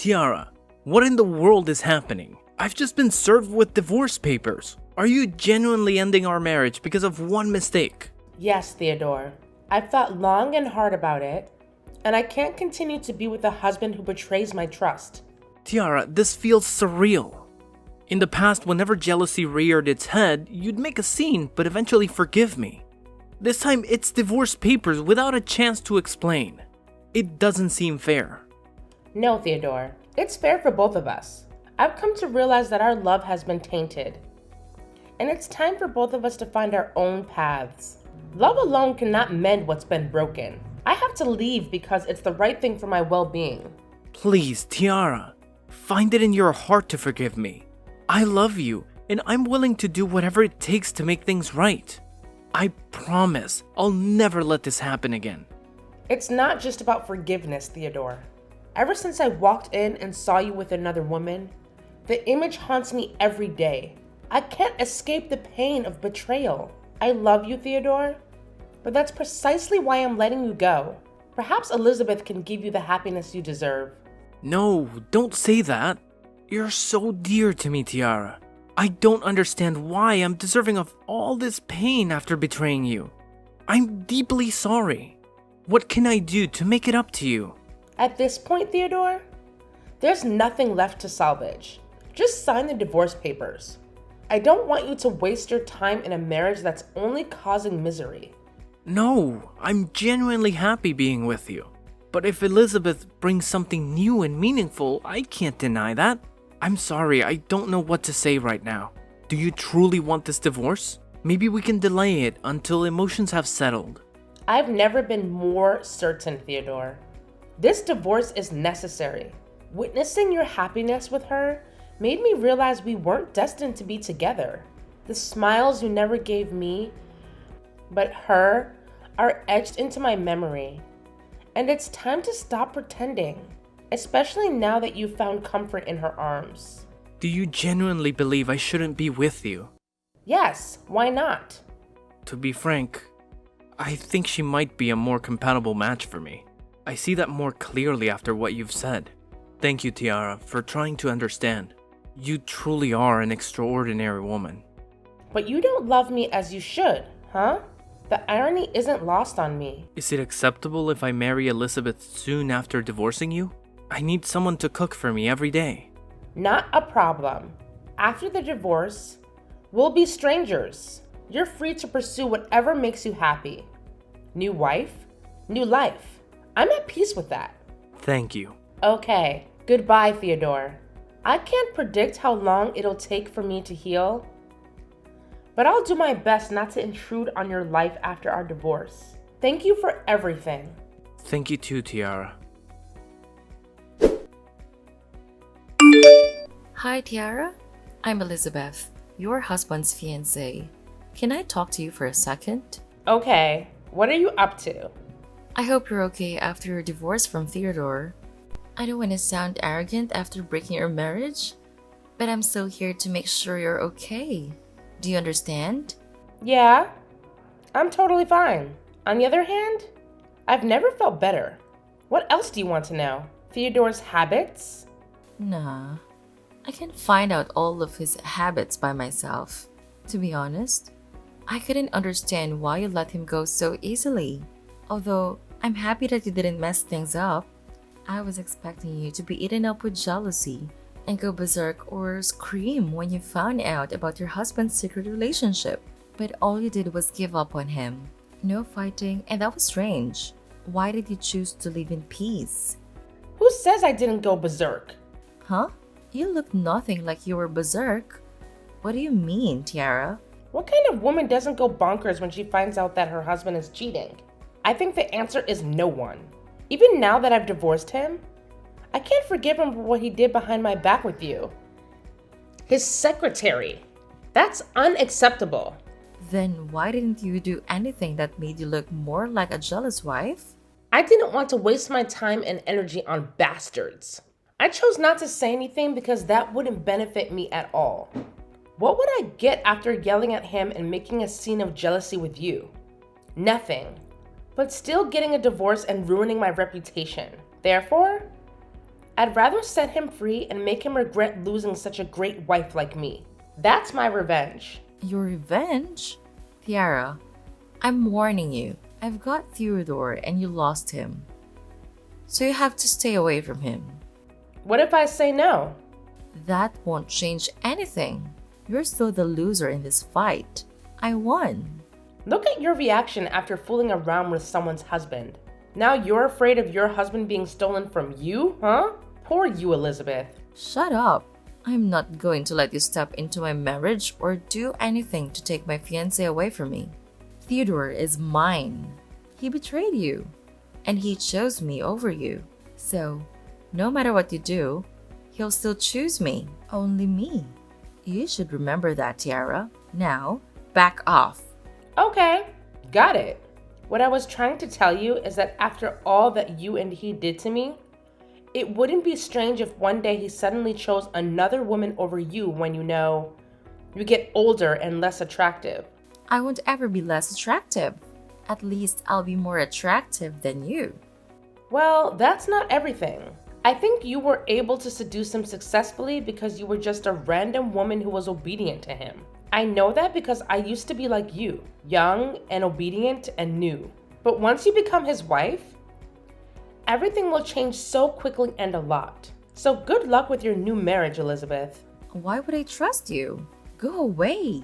Tiara, what in the world is happening? I've just been served with divorce papers. Are you genuinely ending our marriage because of one mistake? Yes, Theodore. I've thought long and hard about it, and I can't continue to be with a husband who betrays my trust. Tiara, this feels surreal. In the past, whenever jealousy reared its head, you'd make a scene but eventually forgive me. This time, it's divorce papers without a chance to explain. It doesn't seem fair. No, Theodore. It's fair for both of us. I've come to realize that our love has been tainted, and it's time for both of us to find our own paths. Love alone cannot mend what's been broken. I have to leave because it's the right thing for my well-being. Please, Tiara, find it in your heart to forgive me. I love you, and I'm willing to do whatever it takes to make things right. I promise I'll never let this happen again. It's not just about forgiveness, Theodore. Ever since I walked in and saw you with another woman, the image haunts me every day. I can't escape the pain of betrayal. I love you, Theodore, but that's precisely why I'm letting you go. Perhaps Elizabeth can give you the happiness you deserve. No, don't say that. You're so dear to me, Tiara. I don't understand why I'm deserving of all this pain after betraying you. I'm deeply sorry. What can I do to make it up to you? At this point, Theodore, there's nothing left to salvage. Just sign the divorce papers. I don't want you to waste your time in a marriage that's only causing misery. No, I'm genuinely happy being with you. But if Elizabeth brings something new and meaningful, I can't deny that. I'm sorry, I don't know what to say right now. Do you truly want this divorce? Maybe we can delay it until emotions have settled. I've never been more certain, Theodore. This divorce is necessary. Witnessing your happiness with her made me realize we weren't destined to be together. The smiles you never gave me, but her, are etched into my memory. And it's time to stop pretending, especially now that you've found comfort in her arms. Do you genuinely believe I shouldn't be with you? Yes, why not? To be frank, I think she might be a more compatible match for me. I see that more clearly after what you've said. Thank you, Tiara, for trying to understand. You truly are an extraordinary woman. But you don't love me as you should, huh? The irony isn't lost on me. Is it acceptable if I marry Elizabeth soon after divorcing you? I need someone to cook for me every day. Not a problem. After the divorce, we'll be strangers. You're free to pursue whatever makes you happy. New wife, new life. I'm at peace with that. Thank you. Okay, goodbye, Theodore. I can't predict how long it'll take for me to heal, but I'll do my best not to intrude on your life after our divorce. Thank you for everything. Thank you too, Tiara. Hi, Tiara. I'm Elizabeth, your husband's fiancée. Can I talk to you for a second? Okay, what are you up to? I hope you're okay after your divorce from Theodore. I don't want to sound arrogant after breaking your marriage, but I'm still here to make sure you're okay. Do you understand? Yeah, I'm totally fine. On the other hand, I've never felt better. What else do you want to know? Theodore's habits? Nah, I can find out all of his habits by myself. To be honest, I couldn't understand why you let him go so easily. Although, I'm happy that you didn't mess things up. I was expecting you to be eaten up with jealousy and go berserk or scream when you found out about your husband's secret relationship. But all you did was give up on him. No fighting, and that was strange. Why did you choose to live in peace? Who says I didn't go berserk? Huh? You look nothing like you were berserk. What do you mean, Tiara? What kind of woman doesn't go bonkers when she finds out that her husband is cheating? I think the answer is no one. Even now that I've divorced him, I can't forgive him for what he did behind my back with you. His secretary. That's unacceptable. Then why didn't you do anything that made you look more like a jealous wife? I didn't want to waste my time and energy on bastards. I chose not to say anything because that wouldn't benefit me at all. What would I get after yelling at him and making a scene of jealousy with you? Nothing. But still getting a divorce and ruining my reputation. Therefore, I'd rather set him free and make him regret losing such a great wife like me. That's my revenge. Your revenge? Tiara, I'm warning you. I've got Theodore and you lost him. So you have to stay away from him. What if I say no? That won't change anything. You're still the loser in this fight. I won. Look at your reaction after fooling around with someone's husband. Now you're afraid of your husband being stolen from you, huh? Poor you, Elizabeth. Shut up. I'm not going to let you step into my marriage or do anything to take my fiancé away from me. Theodore is mine. He betrayed you, and he chose me over you. So, no matter what you do, he'll still choose me. Only me. You should remember that, Tiara. Now, back off. Okay, got it. What I was trying to tell you is that after all that you and he did to me, it wouldn't be strange if one day he suddenly chose another woman over you when you get older and less attractive. I won't ever be less attractive. At least I'll be more attractive than you. Well, that's not everything. I think you were able to seduce him successfully because you were just a random woman who was obedient to him. I know that because I used to be like you, young and obedient and new. But once you become his wife, everything will change so quickly and a lot. So good luck with your new marriage, Elizabeth. Why would I trust you? Go away.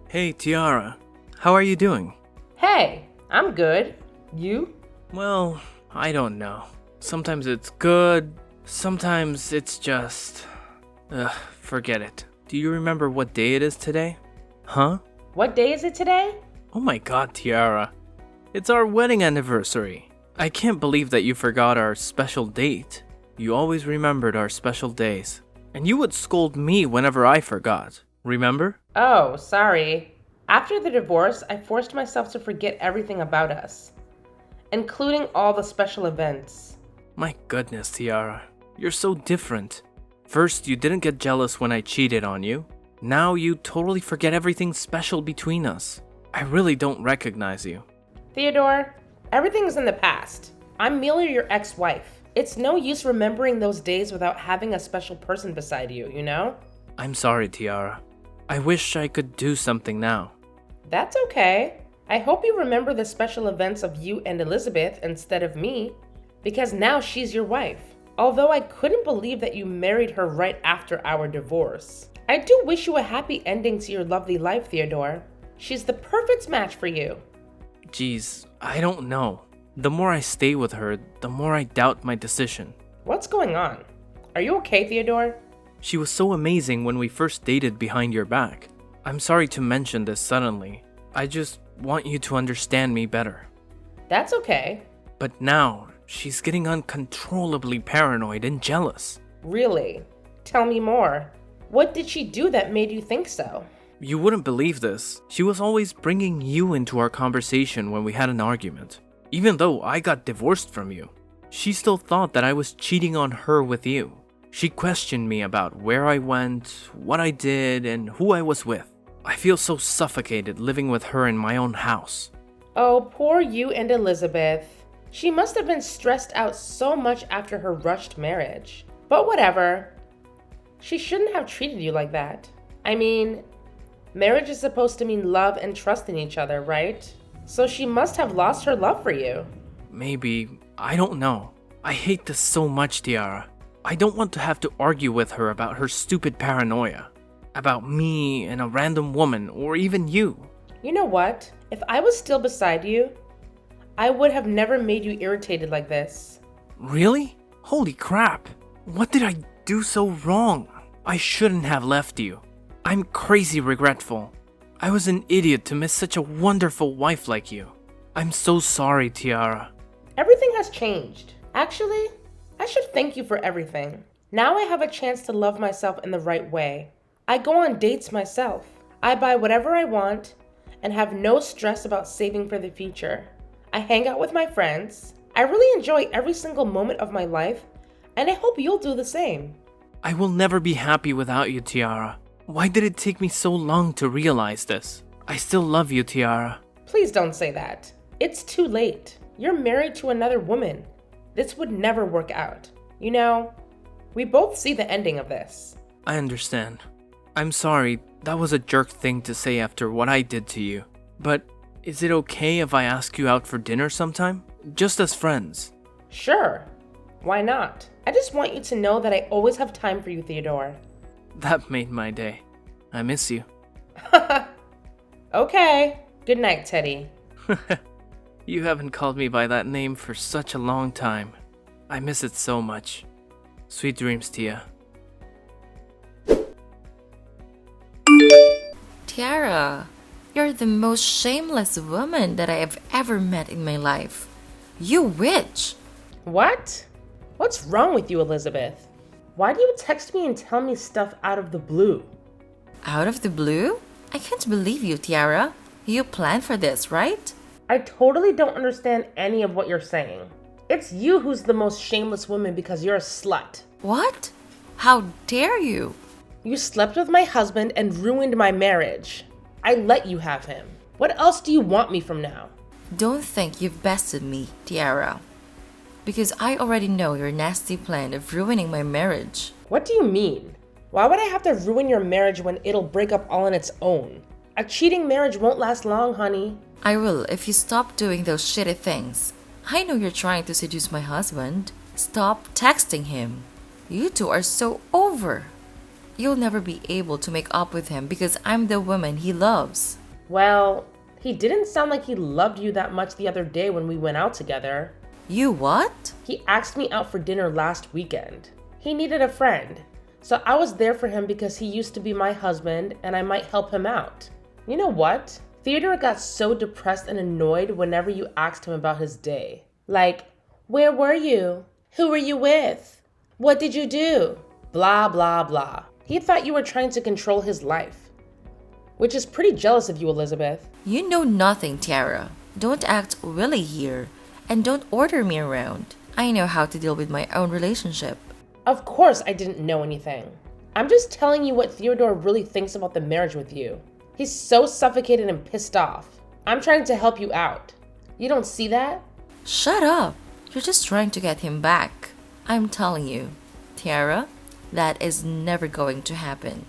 Hey, Tiara. How are you doing? Hey, I'm good. You? Well, I don't know. Sometimes it's good, sometimes it's just... forget it. Do you remember what day it is today? Huh? What day is it today? Oh my god, Tiara. It's our wedding anniversary. I can't believe that you forgot our special date. You always remembered our special days. And you would scold me whenever I forgot. Remember? Oh, sorry. After the divorce, I forced myself to forget everything about us, including all the special events. My goodness, Tiara. You're so different. First, you didn't get jealous when I cheated on you. Now you totally forget everything special between us. I really don't recognize you. Theodore, everything's in the past. I'm merely your ex-wife. It's no use remembering those days without having a special person beside you, you know? I'm sorry, Tiara. I wish I could do something now. That's okay. I hope you remember the special events of you and Elizabeth instead of me, because now she's your wife. Although I couldn't believe that you married her right after our divorce. I do wish you a happy ending to your lovely life, Theodore. She's the perfect match for you. Geez, I don't know. The more I stay with her, the more I doubt my decision. What's going on? Are you okay, Theodore? She was so amazing when we first dated behind your back. I'm sorry to mention this suddenly. I just want you to understand me better. That's okay. But now, she's getting uncontrollably paranoid and jealous. Really? Tell me more. What did she do that made you think so? You wouldn't believe this. She was always bringing you into our conversation when we had an argument. Even though I got divorced from you, she still thought that I was cheating on her with you. She questioned me about where I went, what I did, and who I was with. I feel so suffocated living with her in my own house. Oh, poor you and Elizabeth. She must have been stressed out so much after her rushed marriage. But whatever. She shouldn't have treated you like that. I mean, marriage is supposed to mean love and trust in each other, right? So she must have lost her love for you. Maybe. I don't know. I hate this so much, Tiara. I don't want to have to argue with her about her stupid paranoia. About me and a random woman, or even you. You know what? If I was still beside you, I would have never made you irritated like this. Really? Holy crap. What did I do so wrong? I shouldn't have left you. I'm crazy regretful. I was an idiot to miss such a wonderful wife like you. I'm so sorry, Tiara. Everything has changed. Actually, I should thank you for everything. Now I have a chance to love myself in the right way. I go on dates myself. I buy whatever I want and have no stress about saving for the future. I hang out with my friends. I really enjoy every single moment of my life, and I hope you'll do the same. I will never be happy without you, Tiara. Why did it take me so long to realize this? I still love you, Tiara. Please don't say that. It's too late. You're married to another woman. This would never work out. You know, we both see the ending of this. I understand. I'm sorry, that was a jerk thing to say after what I did to you. But is it okay if I ask you out for dinner sometime? Just as friends. Sure. Why not? I just want you to know that I always have time for you, Theodore. That made my day. I miss you. Okay. Good night, Teddy. You haven't called me by that name for such a long time. I miss it so much. Sweet dreams, Tia. Tiara, you're the most shameless woman that I have ever met in my life. You witch! What? What's wrong with you, Elizabeth? Why do you text me and tell me stuff out of the blue? Out of the blue? I can't believe you, Tiara. You planned for this, right? I totally don't understand any of what you're saying. It's you who's the most shameless woman because you're a slut. What? How dare you? You slept with my husband and ruined my marriage. I let you have him. What else do you want me from now? Don't think you've bested me, Tiara. Because I already know your nasty plan of ruining my marriage. What do you mean? Why would I have to ruin your marriage when it'll break up all on its own? A cheating marriage won't last long, honey. I will if you stop doing those shitty things. I know you're trying to seduce my husband. Stop texting him. You two are so over. You'll never be able to make up with him because I'm the woman he loves. Well, he didn't sound like he loved you that much the other day when we went out together. You what? He asked me out for dinner last weekend. He needed a friend, so I was there for him because he used to be my husband and I might help him out. You know what? Theodore got so depressed and annoyed whenever you asked him about his day. Like, where were you? Who were you with? What did you do? Blah, blah, blah. He thought you were trying to control his life. Which is pretty jealous of you, Elizabeth. You know nothing, Tiara. Don't act willy here. And don't order me around. I know how to deal with my own relationship. Of course I didn't know anything. I'm just telling you what Theodore really thinks about the marriage with you. He's so suffocated and pissed off. I'm trying to help you out. You don't see that? Shut up. You're just trying to get him back. I'm telling you, Tiara, that is never going to happen.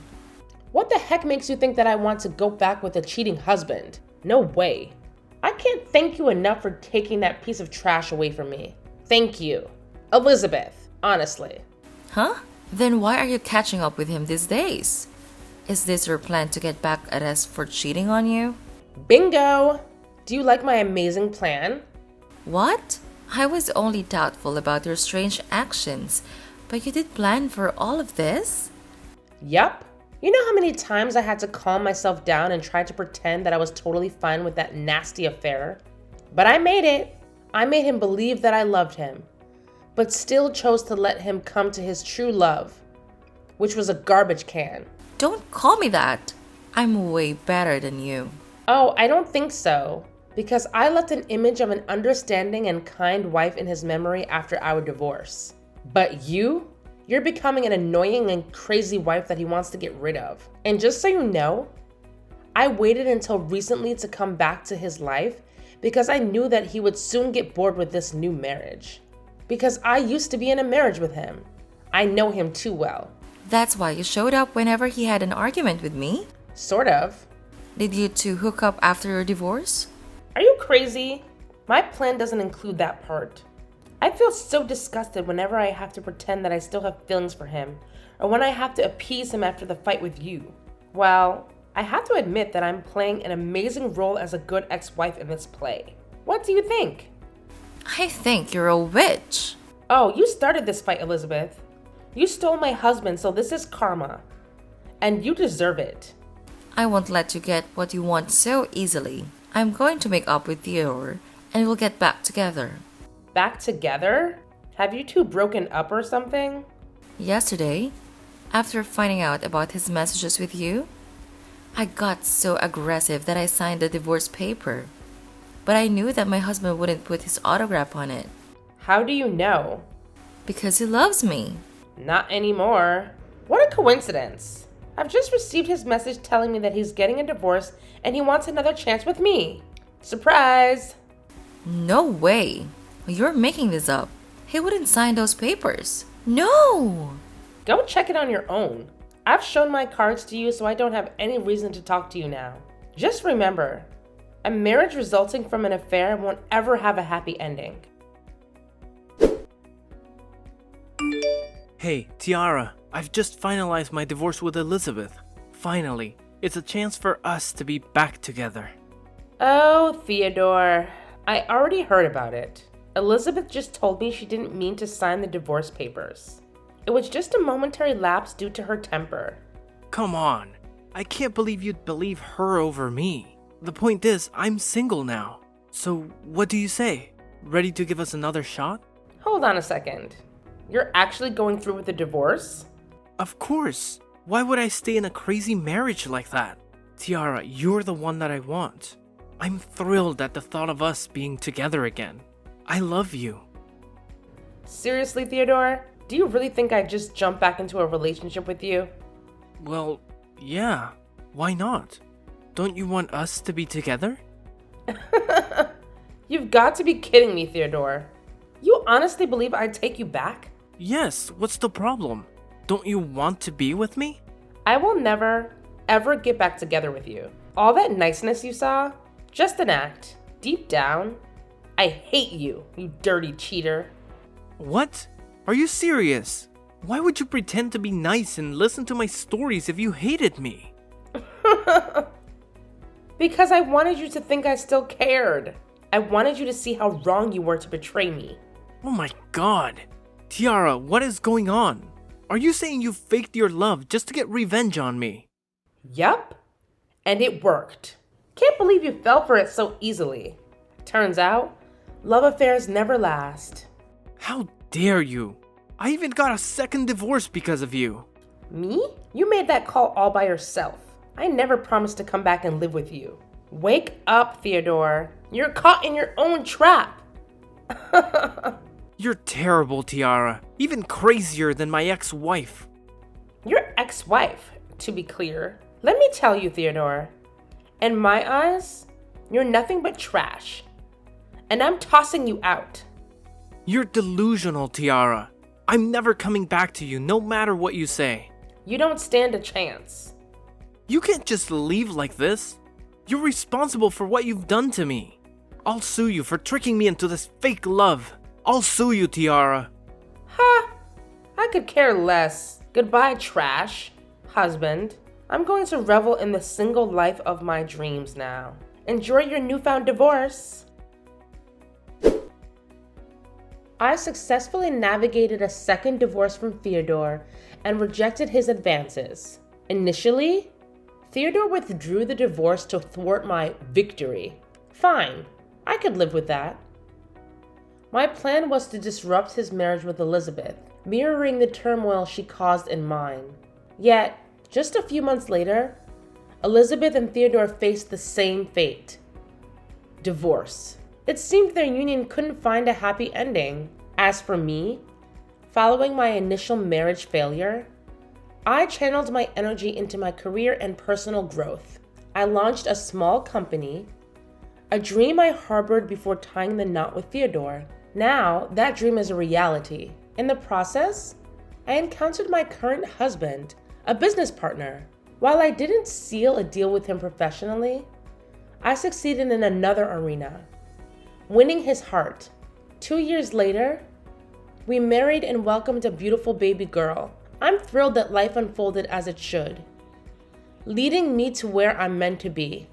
What the heck makes you think that I want to go back with a cheating husband? No way. I can't thank you enough for taking that piece of trash away from me. Thank you. Elizabeth, honestly. Huh? Then why are you catching up with him these days? Is this your plan to get back at us for cheating on you? Bingo! Do you like my amazing plan? What? I was only doubtful about your strange actions, but you did plan for all of this? Yup. You know how many times I had to calm myself down and try to pretend that I was totally fine with that nasty affair? But I made it. I made him believe that I loved him, but still chose to let him come to his true love, which was a garbage can. Don't call me that. I'm way better than you. Oh, I don't think so, because I left an image of an understanding and kind wife in his memory after our divorce. But you're becoming an annoying and crazy wife that he wants to get rid of. And just so you know, I waited until recently to come back to his life because I knew that he would soon get bored with this new marriage. Because I used to be in a marriage with him. I know him too well. That's why you showed up whenever he had an argument with me? Sort of. Did you two hook up after your divorce? Are you crazy? My plan doesn't include that part. I feel so disgusted whenever I have to pretend that I still have feelings for him, or when I have to appease him after the fight with you. Well, I have to admit that I'm playing an amazing role as a good ex-wife in this play. What do you think? I think you're a witch. Oh, you started this fight, Elizabeth. You stole my husband, so this is karma. And you deserve it. I won't let you get what you want so easily. I'm going to make up with Theodore, and we'll get back together. Back together? Have you two broken up or something? Yesterday, after finding out about his messages with you, I got so aggressive that I signed the divorce paper. But I knew that my husband wouldn't put his autograph on it. How do you know? Because he loves me. Not anymore. What a coincidence. I've just received his message telling me that he's getting a divorce and he wants another chance with me. Surprise! No way. You're making this up. He wouldn't sign those papers. No! Go check it on your own. I've shown my cards to you, so I don't have any reason to talk to you now. Just remember, a marriage resulting from an affair won't ever have a happy ending. Hey, Tiara, I've just finalized my divorce with Elizabeth. Finally, it's a chance for us to be back together. Oh, Theodore, I already heard about it. Elizabeth just told me she didn't mean to sign the divorce papers. It was just a momentary lapse due to her temper. Come on, I can't believe you'd believe her over me. The point is, I'm single now. So, what do you say? Ready to give us another shot? Hold on a second. You're actually going through with the divorce? Of course. Why would I stay in a crazy marriage like that? Tiara, you're the one that I want. I'm thrilled at the thought of us being together again. I love you. Seriously, Theodore? Do you really think I'd just jump back into a relationship with you? Well, yeah. Why not? Don't you want us to be together? You've got to be kidding me, Theodore. You honestly believe I'd take you back? Yes, what's the problem? Don't you want to be with me? I will never, ever get back together with you. All that niceness you saw, just an act. Deep down, I hate you, you dirty cheater. What? Are you serious? Why would you pretend to be nice and listen to my stories if you hated me? Because I wanted you to think I still cared. I wanted you to see how wrong you were to betray me. Oh my god. Tiara, what is going on? Are you saying you faked your love just to get revenge on me? Yup. And it worked. Can't believe you fell for it so easily. Turns out, love affairs never last. How dare you? I even got a second divorce because of you. Me? You made that call all by yourself. I never promised to come back and live with you. Wake up, Theodore. You're caught in your own trap. You're terrible, Tiara. Even crazier than my ex-wife. Your ex-wife, to be clear. Let me tell you, Theodore. In my eyes, you're nothing but trash. And I'm tossing you out. You're delusional, Tiara. I'm never coming back to you, no matter what you say. You don't stand a chance. You can't just leave like this. You're responsible for what you've done to me. I'll sue you for tricking me into this fake love. I'll sue you, Tiara. Ha! I could care less. Goodbye, trash. Husband, I'm going to revel in the single life of my dreams now. Enjoy your newfound divorce. I successfully navigated a second divorce from Theodore and rejected his advances. Initially, Theodore withdrew the divorce to thwart my victory. Fine, I could live with that. My plan was to disrupt his marriage with Elizabeth, mirroring the turmoil she caused in mine. Yet, just a few months later, Elizabeth and Theodore faced the same fate: divorce. It seemed their union couldn't find a happy ending. As for me, following my initial marriage failure, I channeled my energy into my career and personal growth. I launched a small company, a dream I harbored before tying the knot with Theodore. Now, that dream is a reality. In the process, I encountered my current husband, a business partner. While I didn't seal a deal with him professionally, I succeeded in another arena, winning his heart. 2 years later, we married and welcomed a beautiful baby girl. I'm thrilled that life unfolded as it should, leading me to where I'm meant to be.